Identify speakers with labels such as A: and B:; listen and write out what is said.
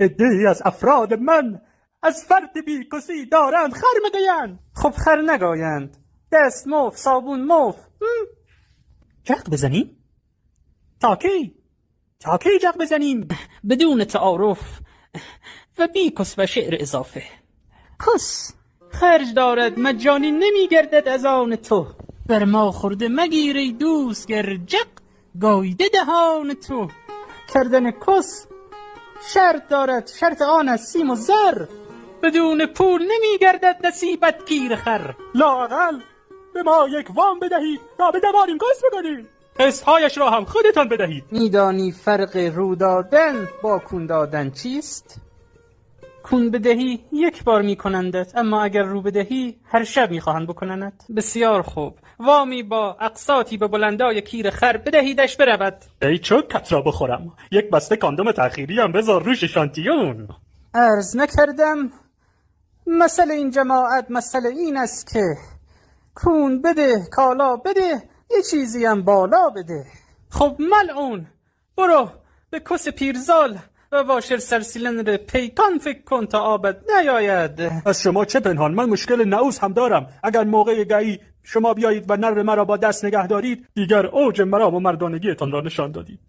A: عده‌ای از افراد من از فرد بیکسی دارند خر می‌گویند.
B: خب خر نگویند، دست مفت صابون مفت.
A: جغ بزنیم؟ تا کی جغ بزنیم؟
B: بدون تعارف و بیکس و شعر اضافه.
A: کس
B: خرج دارد مجانی نمیگردد از آن تو. بر ما خورده مگیری دوست گر جغ گایده دهان تو. کردن کس شرط دارد، شرط آن از سیم و زر. بدون پول نمیگردد نصیبت گیر خر.
A: لااقل به ما یک وام بدهید تا بدوانیم قسط بکنیم. قسط‌هایش را هم خودتان بدهید.
B: میدانی فرق رو دادن با کون دادن چیست؟ کون بدهی یک بار میکنندت، اما اگر رو بدهی هر شب میخواهند بکننت. بسیار خوب، وامی با اقساطی به بلندای کیر خر بدهیدش برود.
A: ای چوکت را بخورم، یک بسته کاندوم تأخیری هم بذار روش شانتیون.
B: عرض نکردم مسئله این جماعت مسئله این است که کون بده، کالا بده، یه چیزی هم بالا بده. خب ملعون، برو به کس پیرزال و واشر سرسیلندر پیکان فکر کن تا آبت نیاید.
A: از شما چه پنهان؟ من مشکل نعوز هم دارم. اگر موقع گئی شما بیایید و نر مرا با دست نگه دارید، دیگر اوج مرا و مردانگیتان را نشان دادید.